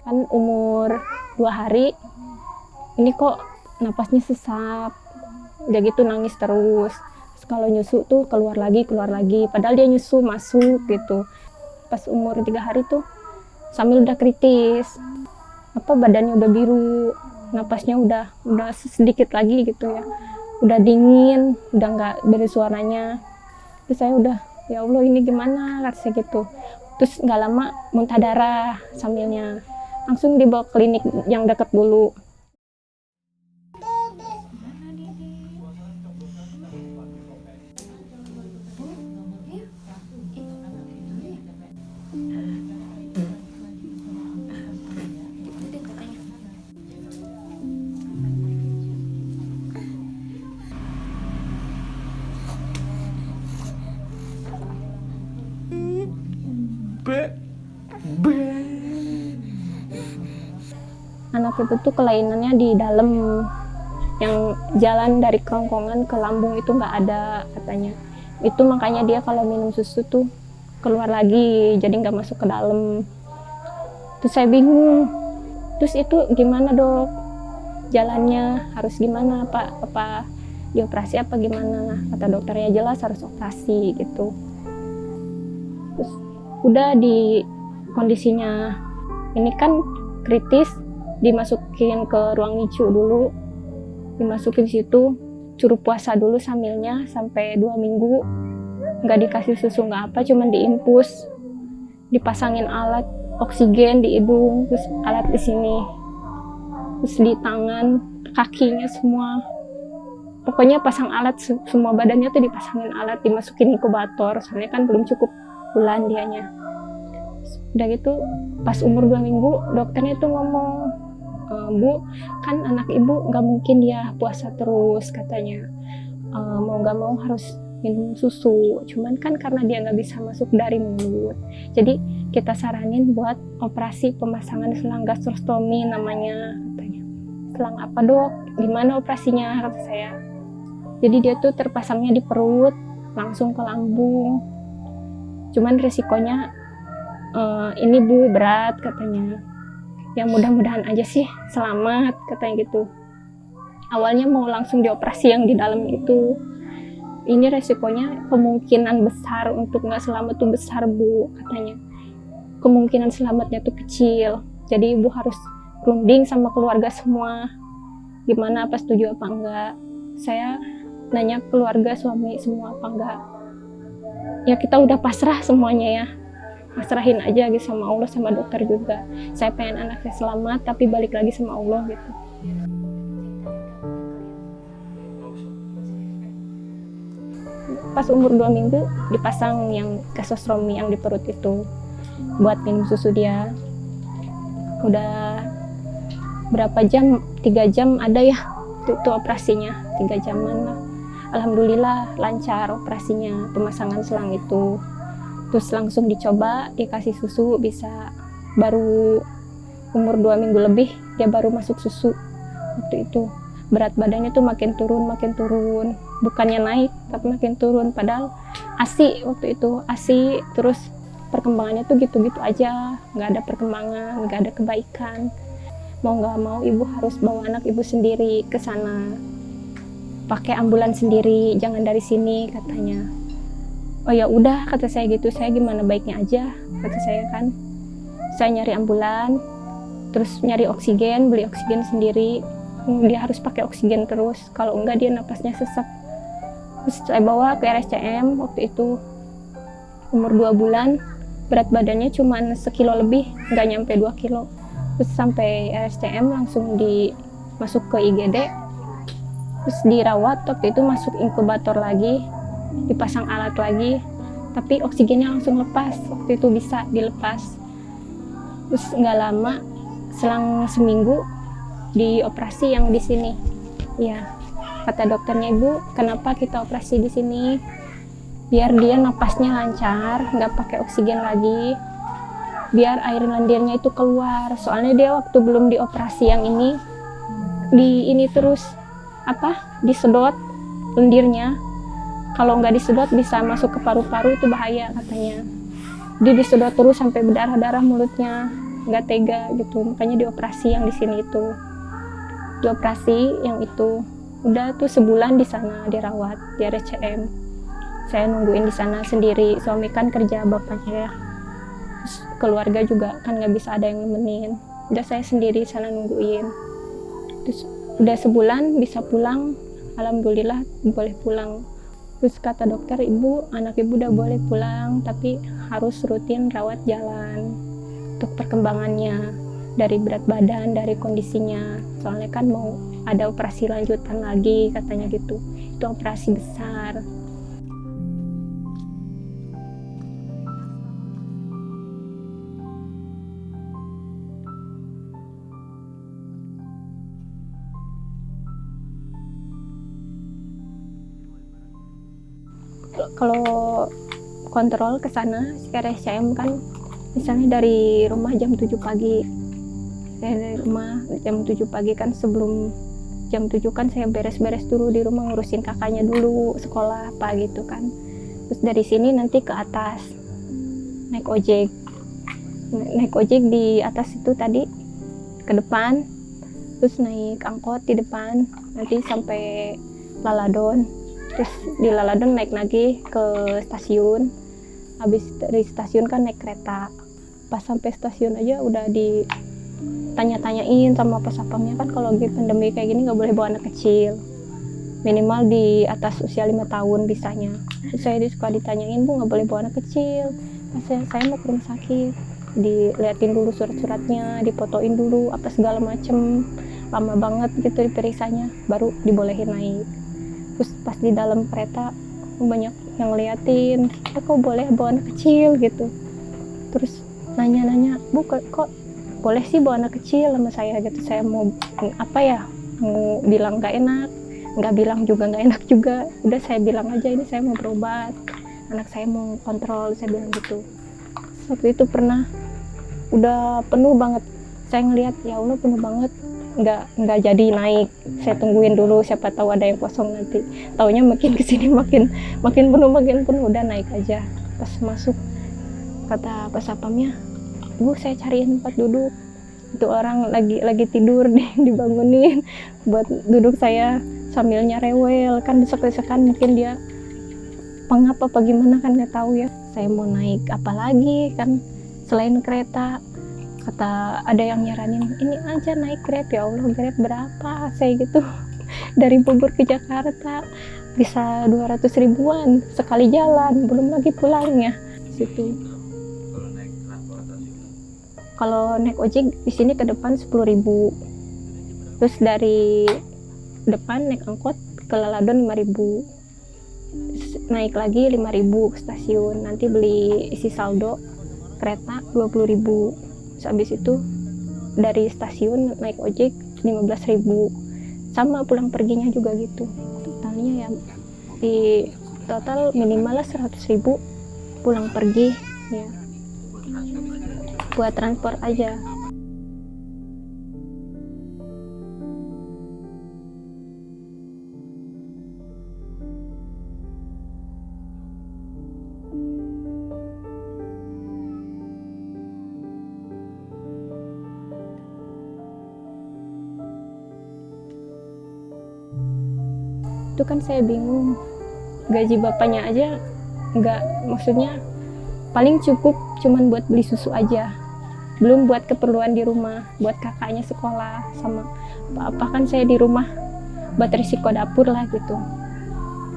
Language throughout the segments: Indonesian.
Kan umur 2 hari, ini kok napasnya sesak, udah gitu nangis terus. Terus kalau nyusu tuh keluar lagi, padahal dia nyusu masuk gitu. Pas umur 3 hari tuh Samil udah kritis, badannya udah biru, napasnya udah sedikit lagi gitu ya, udah dingin, udah nggak dari suaranya. Terus saya udah, ya Allah ini gimana rasanya gitu. Terus nggak lama muntah darah Samilnya, langsung dibawa klinik yang dekat dulu. Anak itu tuh kelainannya di dalam, yang jalan dari kerongkongan ke lambung itu nggak ada katanya. Itu makanya dia kalau minum susu tuh keluar lagi, jadi nggak masuk ke dalam. Terus saya bingung, terus itu gimana dok, jalannya harus gimana pak, apa dioperasi apa gimana? Kata dokternya jelas harus operasi gitu. Terus udah di kondisinya ini kan kritis, dimasukin ke ruang NICU dulu, dimasukin situ, suruh puasa dulu Samilnya sampai 2 minggu, nggak dikasih susu nggak apa, cuman diinfus, dipasangin alat oksigen di hidung, terus alat di sini, terus di tangan, kakinya semua, pokoknya pasang alat, semua badannya tuh dipasangin alat, dimasukin inkubator, soalnya kan belum cukup bulan dianya. Udah gitu pas umur 2 minggu dokternya tuh ngomong, Bu, kan anak ibu nggak mungkin dia puasa terus katanya, mau nggak mau harus minum susu, cuman kan karena dia nggak bisa masuk dari mulut, jadi kita saranin buat operasi pemasangan selang gastrostomi namanya katanya. Selang apa dok, gimana operasinya, kata saya. Jadi dia tuh terpasangnya di perut langsung ke lambung, cuman resikonya ini Bu berat katanya, yang mudah-mudahan aja sih selamat katanya gitu. Awalnya mau langsung dioperasi yang di dalam itu, ini resikonya kemungkinan besar untuk nggak selamat tuh besar Bu katanya, kemungkinan selamatnya tuh kecil, jadi Ibu harus runding sama keluarga semua, gimana, apa setuju apa enggak. Saya nanya keluarga, suami semua apa enggak, ya kita udah pasrah semuanya ya, pasrahin aja gitu sama Allah, sama dokter juga. Saya pengen anak saya selamat, tapi balik lagi sama Allah gitu. Pas umur 2 minggu dipasang yang gastrostomi yang di perut itu, buat minum susu dia. Udah berapa jam, 3 jam ada ya itu operasinya, 3 jaman lah. Alhamdulillah lancar operasinya, pemasangan selang itu. Terus langsung dicoba, dikasih susu bisa, baru umur 2 minggu lebih dia baru masuk susu. Waktu itu berat badannya tuh makin turun, bukannya naik tapi makin turun, padahal ASI waktu itu, ASI. Terus perkembangannya tuh gitu-gitu aja, nggak ada perkembangan, nggak ada kebaikan. Mau nggak mau ibu harus bawa anak ibu sendiri ke sana, pakai ambulans sendiri, jangan dari sini katanya. Oh ya udah kata saya gitu, saya gimana baiknya aja kata saya kan. Saya nyari ambulan, terus nyari oksigen, beli oksigen sendiri. Dia harus pakai oksigen terus, kalau enggak dia napasnya sesak. Terus saya bawa ke RSCM waktu itu, umur 2 bulan, berat badannya cuma 1 kilo lebih, nggak nyampe 2 kilo. Terus sampai RSCM langsung masuk ke IGD, terus dirawat. Waktu itu masuk inkubator lagi, dipasang alat lagi, tapi oksigennya langsung lepas, waktu itu bisa dilepas. Terus nggak lama, selang seminggu dioperasi yang di sini. Ya, kata dokternya, Ibu, kenapa kita operasi di sini? Biar dia napasnya lancar, nggak pakai oksigen lagi, biar air lendirnya itu keluar. Soalnya dia waktu belum dioperasi yang ini terus disedot lendirnya. Kalau nggak disedot bisa masuk ke paru-paru, itu bahaya katanya. Dia disedot terus sampai berdarah-darah mulutnya. nggak tega gitu, makanya dioperasi yang di sini itu. Dioperasi yang itu udah tuh sebulan di sana dirawat di RSCM. Saya nungguin di sana sendiri, suami kan kerja bapaknya ya. Terus keluarga juga kan nggak bisa ada yang nemenin. Udah saya sendiri sana nungguin. Terus udah sebulan bisa pulang, alhamdulillah boleh pulang. Terus kata dokter, anak ibu udah boleh pulang, tapi harus rutin rawat jalan untuk perkembangannya, dari berat badan, dari kondisinya. Soalnya kan mau ada operasi lanjutan lagi katanya gitu. Itu operasi besar. Kalau kontrol ke sana ke RSCM kan misalnya dari rumah jam 7 pagi. Dari rumah jam 7 pagi kan, sebelum jam 7 kan saya beres-beres dulu di rumah, ngurusin kakaknya dulu sekolah apa gitu kan. Terus dari sini nanti ke atas naik ojek. Naik ojek di atas itu tadi ke depan, terus naik angkot di depan nanti sampai Laladon. Terus di Laladon naik lagi ke stasiun. Habis dari stasiun kan naik kereta. Pas sampai stasiun aja udah ditanya-tanyain sama pas-sapamnya, kan kalau lagi pandemi kayak gini nggak boleh bawa anak kecil, minimal di atas usia 5 tahun bisanya. Terus saya suka ditanyain, Bu nggak boleh bawa anak kecil. Pas saya mau ke rumah sakit, diliatin dulu surat-suratnya, difotoin dulu apa segala macem, lama banget gitu diperiksanya, baru dibolehin naik. Terus pas di dalam kereta banyak yang ngeliatin, kok boleh bawa anak kecil gitu. Terus nanya-nanya, Bu kok boleh sih bawa anak kecil sama saya gitu. Saya mau apa ya, mau bilang gak enak, nggak bilang juga nggak enak juga. Udah saya bilang aja, ini saya mau berobat, anak saya mau kontrol, saya bilang gitu. Waktu itu pernah udah penuh banget, saya ngeliat ya Allah penuh banget, nggak jadi naik. Saya tungguin dulu, siapa tahu ada yang kosong nanti. Taunya makin kesini makin penuh, udah naik aja. Pas masuk kata pas sapamnya, Bu saya cariin tempat duduk, itu orang lagi tidur dibangunin buat duduk. Saya sambilnya rewel kan, desek-desekan, mungkin dia pengap apa gimana kan nggak tahu ya. Saya mau naik apa lagi kan selain kereta. Kata ada yang nyaranin, ini aja naik Grab. Ya Allah, Grab berapa saya gitu. Dari Bogor ke Jakarta bisa 200 ribuan sekali jalan, belum lagi pulangnya situ. Kalau naik ojek di sini ke depan 10.000, terus dari depan naik angkot ke Laladon 5.000, terus naik lagi 5.000 ke stasiun, nanti beli isi saldo kereta 20.000. Terus habis itu dari stasiun naik ojek 15.000, sama pulang perginya juga gitu. Totalnya ya di total minimal 100.000 pulang pergi ya, buat transport aja. Itu kan saya bingung, gaji bapaknya aja maksudnya paling cukup cuman buat beli susu aja, belum buat keperluan di rumah, buat kakaknya sekolah sama apa kan. Saya di rumah buat risiko dapur lah gitu.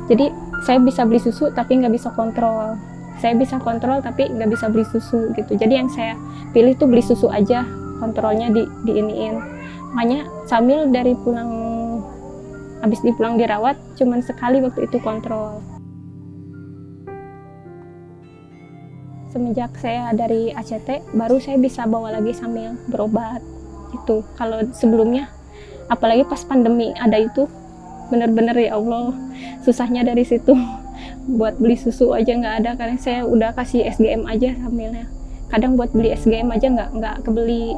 Jadi saya bisa beli susu tapi nggak bisa kontrol, saya bisa kontrol tapi nggak bisa beli susu gitu. Jadi yang saya pilih tuh beli susu aja, kontrolnya diiniin. Makanya sambil dari habis dipulang dirawat cuman sekali waktu itu kontrol. Semenjak saya dari ACT baru saya bisa bawa lagi sambil berobat gitu. Kalau sebelumnya apalagi pas pandemi ada itu, bener-bener ya Allah susahnya dari situ. Buat beli susu aja nggak ada, karena saya udah kasih SGM aja sambilnya. Kadang buat beli SGM aja nggak kebeli,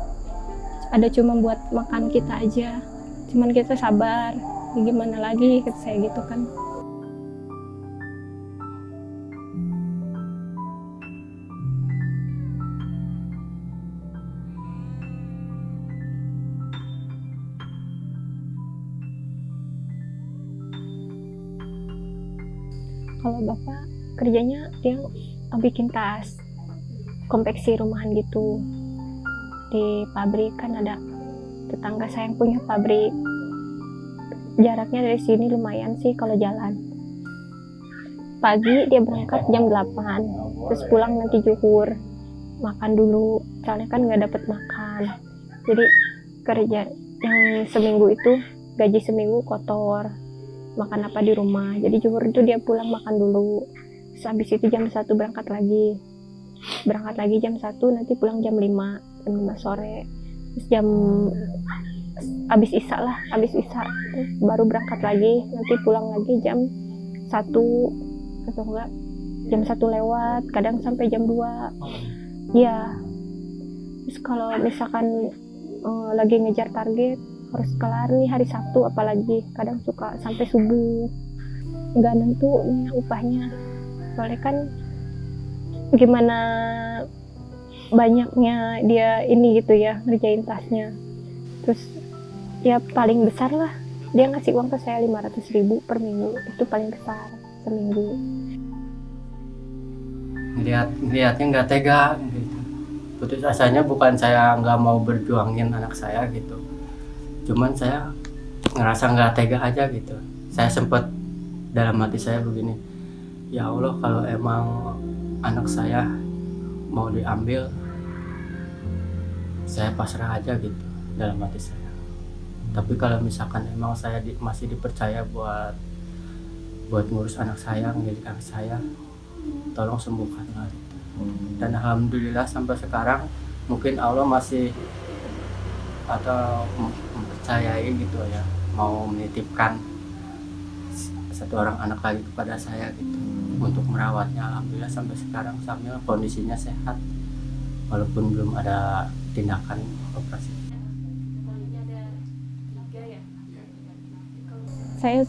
ada cuma buat makan kita aja. Cuman kita sabar, ya gimana lagi kata saya gitu kan. Kalau bapak kerjanya dia bikin tas, konveksi rumahan gitu. Di pabrik kan ada tetangga saya yang punya pabrik. Jaraknya dari sini lumayan sih kalau jalan. Pagi dia berangkat jam 8, terus pulang nanti zuhur. Makan dulu, soalnya kan nggak dapat makan. Jadi kerja yang seminggu itu, gaji seminggu kotor. Makan apa di rumah. Jadi zuhur itu dia pulang makan dulu. Terus habis itu jam 1 berangkat lagi. Berangkat lagi jam 1, nanti pulang jam 5 sore. Terus habis isya baru berangkat lagi, nanti pulang lagi jam 1 atau enggak jam 1 lewat, kadang sampai jam 2 ya. Terus kalau misalkan lagi ngejar target harus kelar nih hari Sabtu, apalagi kadang suka sampai subuh, nggak nentu upahnya, soalnya kan gimana banyaknya dia ini gitu ya ngerjain tasnya. Terus ya paling besar lah dia ngasih uang ke saya 500.000 per minggu, itu paling besar seminggu. Ngeliatnya nggak tega gitu. Putus asanya bukan saya nggak mau berjuangin anak saya gitu, cuman saya ngerasa nggak tega aja gitu. Saya sempat dalam hati saya begini, ya Allah, kalau emang anak saya mau diambil, saya pasrah aja gitu dalam hati saya. Tapi kalau misalkan emang saya masih dipercaya buat ngurus anak saya, ngedidik anak saya, tolong sembuhkanlah gitu. Dan alhamdulillah sampai sekarang mungkin Allah masih atau mempercayai gitu ya, mau menitipkan satu orang anak lagi kepada saya gitu untuk merawatnya. Alhamdulillah sampai sekarang Samil kondisinya sehat walaupun belum ada tindakan operasi. Saya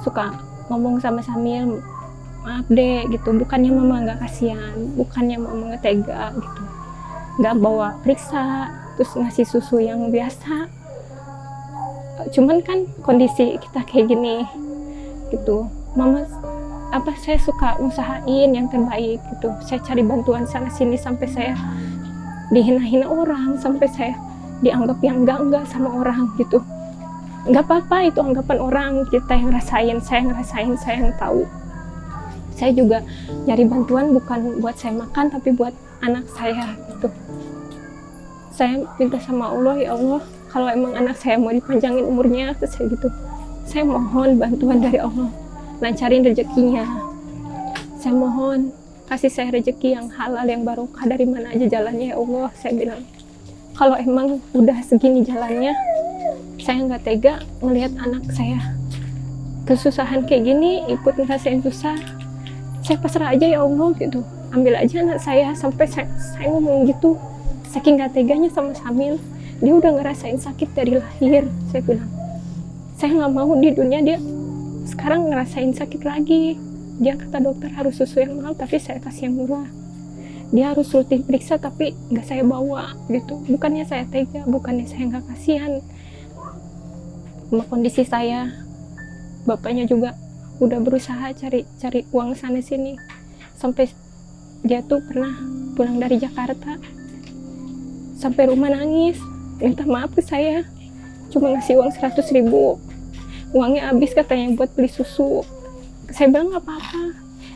suka ngomong sama Samil, maaf deh gitu, bukannya mama nggak kasihan, bukannya mama nggak tega gitu, nggak bawa periksa terus ngasih susu yang biasa, cuman kan kondisi kita kayak gini gitu. Mama saya suka usahain yang terbaik gitu, saya cari bantuan sana sini sampai saya dihina-hina orang, sampai saya dianggap yang enggak sama orang gitu. Nggak apa-apa, itu anggapan orang, kita yang ngerasain, saya yang tahu. Saya juga nyari bantuan bukan buat saya makan, tapi buat anak saya gitu. Saya minta sama Allah, ya Allah, kalau emang anak saya mau dipanjangin umurnya, saya gitu, saya mohon bantuan dari Allah, lancarin rezekinya. Saya mohon kasih saya rezeki yang halal, yang barokah, dari mana aja jalannya ya Allah. Saya bilang, kalau emang udah segini jalannya, saya nggak tega ngelihat anak saya kesusahan kayak gini, ikut ngerasain susah. Saya pasrah aja ya Allah gitu, ambil aja anak saya. Sampai saya ngomong gitu, saking nggak teganya sama Samil. Dia udah ngerasain sakit dari lahir. Saya bilang, saya nggak mau di dunia dia sekarang ngerasain sakit lagi. Dia kata dokter harus susu yang mahal, tapi saya kasih yang murah. Dia harus rutin periksa, tapi nggak saya bawa gitu. Bukannya saya tega, bukannya saya nggak kasihan sama kondisi saya. Bapaknya juga udah berusaha cari uang sana sini, sampai dia tuh pernah pulang dari Jakarta sampai rumah nangis minta maaf ke saya, cuma ngasih uang 100.000, uangnya habis katanya buat beli susu. Saya bilang nggak apa-apa,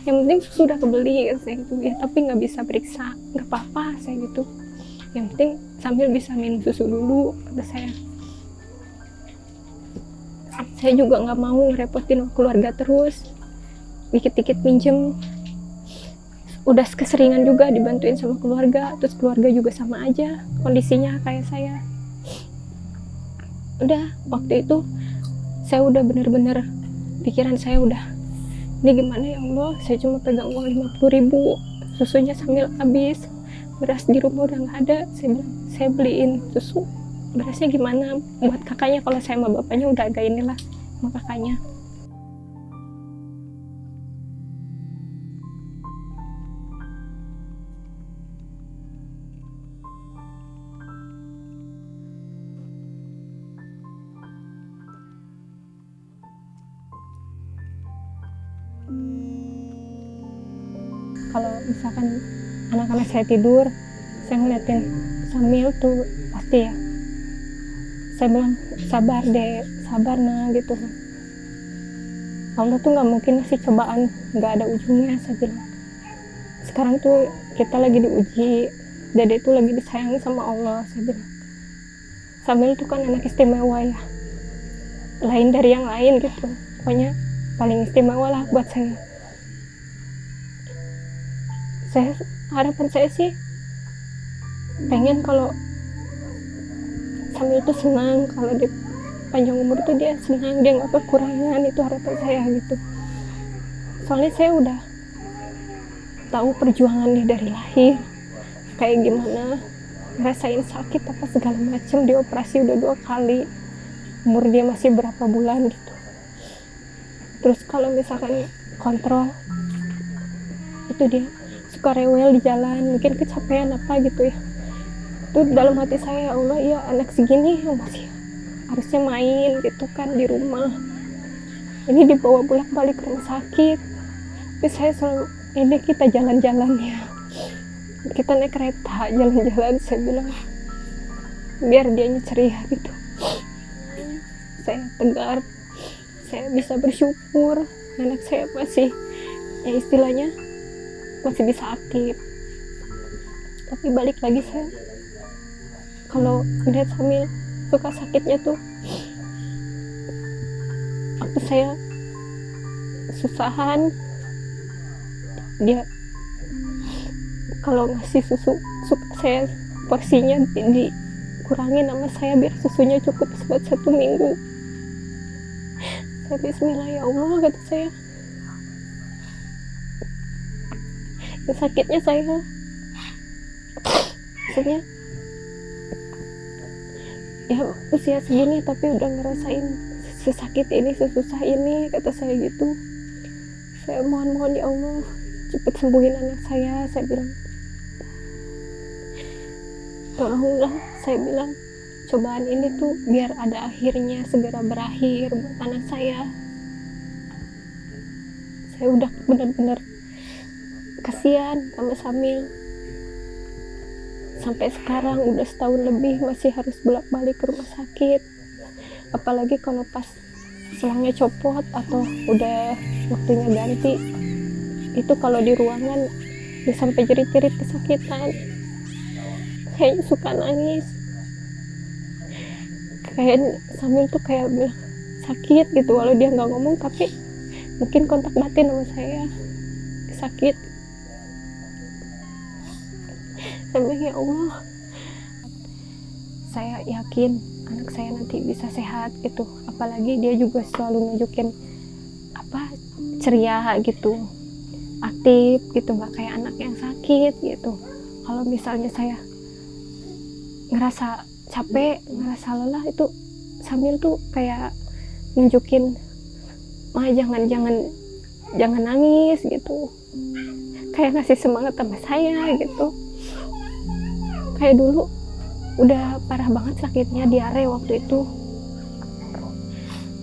yang penting susu udah kebeli saya gitu ya, tapi nggak bisa periksa, nggak apa-apa saya gitu, yang penting sambil bisa minum susu dulu kata saya. Saya juga nggak mau ngerepotin keluarga terus, dikit-dikit pinjem. Udah keseringan juga dibantuin sama keluarga, terus keluarga juga sama aja kondisinya kayak saya. Udah waktu itu saya udah bener-bener pikiran saya udah, ini gimana ya Allah, saya cuma pegang uang 50.000, susunya sambil habis, beras di rumah udah nggak ada. Saya bilang, saya beliin susu, berasnya gimana buat kakaknya, kalau saya sama bapaknya udah agak inilah sama kakaknya. kalau misalkan anak-anak saya tidur, saya ngeliatin Samil tuh pasti ya, saya bilang sabar deh, sabar nah gitu. Allah tuh nggak mungkin ngasih cobaan nggak ada ujungnya, saya bilang. Sekarang tuh kita lagi diuji, Dede tuh lagi disayangi sama Allah, saya bilang. Samil tuh kan anak istimewa ya, lain dari yang lain gitu, pokoknya paling istimewa lah buat saya. Harapan saya sih pengen kalau Samil tuh senang, kalau di panjang umur tuh dia senang, dia nggak kekurangan, itu harapan saya gitu. Soalnya saya udah tahu perjuangan dia dari lahir kayak gimana, ngerasain sakit apa segala macem, dioperasi udah 2 kali, umur dia masih berapa bulan gitu. Terus kalau misalkan kontrol itu dia suka rewel di jalan, mungkin kecapean apa gitu ya. Itu dalam hati saya, ya Allah, ya anak segini yang masih harusnya main gitu kan di rumah, ini dibawa bolak-balik ke rumah sakit. Tapi saya selalu, ini kita jalan-jalan ya, kita naik kereta jalan-jalan, saya bilang biar dia ceria gitu. Saya tegar, saya bisa bersyukur anak saya masih ya istilahnya masih bisa aktif. Tapi balik lagi, saya kalau melihat Samil suka sakitnya tuh, waktu saya susahan, dia kalau ngasih susu suka saya porsinya dikurangin sama saya biar susunya cukup buat 1 minggu. Saya bismillah, ya Allah, kata saya, yang sakitnya saya maksudnya ya usia segini tapi udah ngerasain sesakit ini, sesusah ini, kata saya gitu. Saya mohon ya Allah cepet sembuhin anak saya bilang. Tolonglah, saya bilang, cobaan ini tuh biar ada akhirnya, segera berakhir buat anak saya. Saya udah benar-benar kasihan sama Samil. Sampai sekarang udah setahun lebih masih harus bolak-balik ke rumah sakit. Apalagi kalau pas selangnya copot atau udah waktunya ganti, itu kalau di ruangan dia sampai jerit-jerit kesakitan. Kayaknya suka nangis. Kayak Samil tuh kayak bilang sakit gitu, walau dia nggak ngomong tapi mungkin kontak batin sama saya, sakit. Sampai ya Allah, saya yakin anak saya nanti bisa sehat gitu. Apalagi dia juga selalu nunjukin ceria gitu, aktif gitu, nggak kayak anak yang sakit gitu. Kalau misalnya saya ngerasa capek, ngerasa lelah, itu Samil tuh kayak nunjukin, jangan nangis gitu, kayak ngasih semangat sama saya gitu. Kayak dulu udah parah banget sakitnya, diare waktu itu,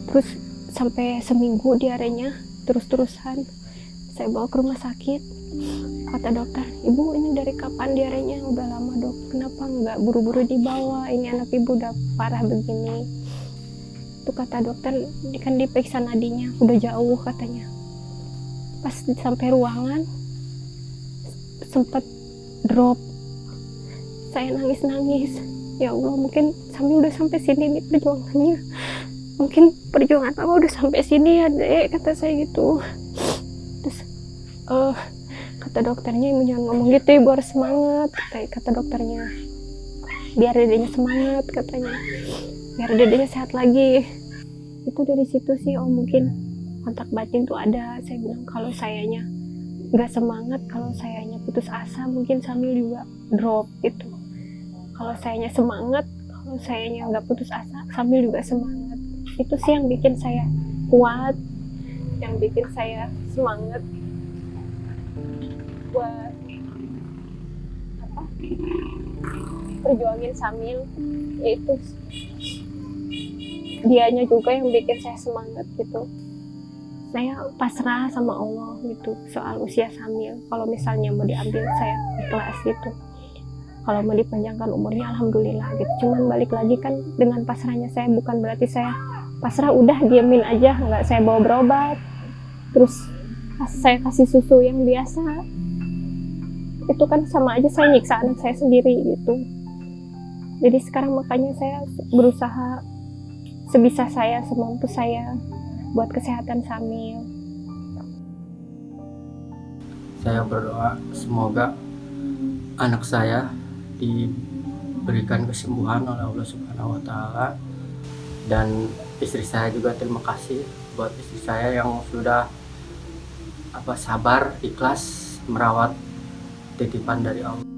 terus sampai seminggu diarenya terus-terusan. Saya bawa ke rumah sakit, kata dokter, ibu ini dari kapan diarenya? Udah lama dok, kenapa nggak buru-buru dibawa, ini anak ibu udah parah begini. Itu kata dokter, kan diperiksa nadinya udah jauh katanya. Pas sampai ruangan sempat drop, saya nangis. Ya Allah, mungkin Samil udah sampai sini nih perjuangannya, mungkin perjuangan Mama udah sampai sini ya dek, kata saya gitu. Terus kata dokternya, ibu jangan ngomong gitu, ibu harus semangat, kata dokternya, biar dedenya semangat, katanya, biar dedenya sehat lagi. Itu dari situ sih, oh mungkin kontak batin tuh ada. Saya bilang kalau sayanya nggak semangat, kalau sayanya putus asa, mungkin Samil juga drop gitu. Kalau sayanya semangat, kalau sayanya nggak putus asa, Samil juga semangat. Itu sih yang bikin saya kuat, yang bikin saya semangat buat perjuangin Samil. Yaitu dianya juga yang bikin saya semangat gitu. saya pasrah sama Allah gitu soal usia hamil. Kalau misalnya mau diambil saya ikhlas gitu, kalau mau dipanjangkan umurnya alhamdulillah gitu. Cuman balik lagi kan dengan pasrahnya saya bukan berarti saya pasrah udah diamin aja, nggak saya bawa berobat terus saya kasih susu yang biasa, itu kan sama aja saya nyiksa anak saya sendiri gitu. Jadi sekarang makanya saya berusaha sebisa saya, semampu saya buat kesehatan hamil. Saya berdoa semoga anak saya diberikan kesembuhan oleh Allah Subhanahu wa taala, dan istri saya juga terima kasih buat istri saya yang sudah sabar, ikhlas merawat titipan dari Allah.